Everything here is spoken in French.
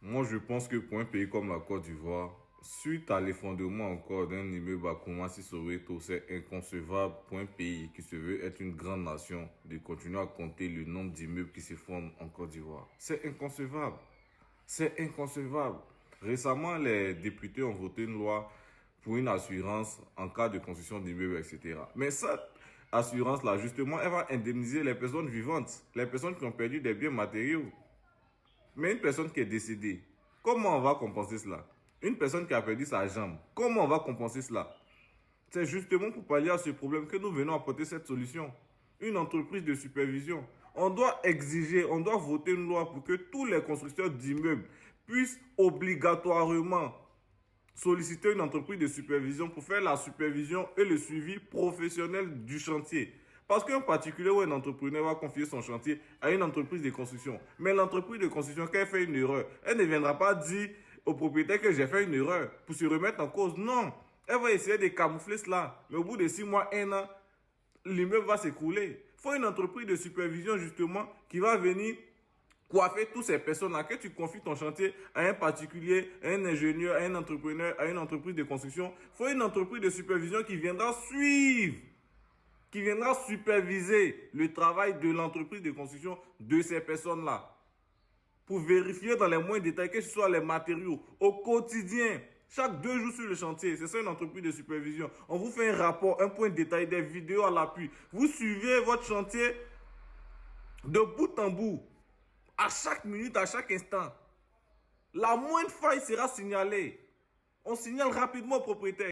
Moi, je pense que pour un pays comme la Côte d'Ivoire, suite à l'effondrement encore d'un immeuble à Koumassi Soweto, c'est inconcevable pour un pays qui se veut être une grande nation de continuer à compter le nombre d'immeubles qui s'effondrent en Côte d'Ivoire. C'est inconcevable. C'est inconcevable. Récemment, les députés ont voté une loi pour une assurance en cas de construction d'immeubles, etc. Mais cette assurance-là, justement, elle va indemniser les personnes vivantes, les personnes qui ont perdu des biens matériaux. Mais une personne qui est décédée, comment on va compenser cela? Une personne qui a perdu sa jambe, comment on va compenser cela? C'est justement pour pallier à ce problème que nous venons apporter cette solution. Une entreprise de supervision. On doit exiger, on doit voter une loi pour que tous les constructeurs d'immeubles puissent obligatoirement solliciter une entreprise de supervision pour faire la supervision et le suivi professionnel du chantier. Parce qu'un particulier ou un entrepreneur va confier son chantier à une entreprise de construction. Mais l'entreprise de construction, quand elle fait une erreur, elle ne viendra pas dire au propriétaire que j'ai fait une erreur pour se remettre en cause. Non, elle va essayer de camoufler cela. Mais au bout de 6 mois, 1 an, l'immeuble va s'écrouler. Il faut une entreprise de supervision justement qui va venir coiffer toutes ces personnes-là, que tu confies ton chantier à un particulier, à un ingénieur, à un entrepreneur, à une entreprise de construction. Il faut une entreprise de supervision qui viendra suivre, qui viendra superviser le travail de l'entreprise de construction de ces personnes-là. Pour vérifier dans les moindres détails, que ce soit les matériaux, au quotidien, chaque 2 jours sur le chantier. C'est ça une entreprise de supervision. On vous fait un rapport, un point de détail, des vidéos à l'appui. Vous suivez votre chantier de bout en bout. À chaque minute, à chaque instant. La moindre faille sera signalée. On signale rapidement au propriétaire.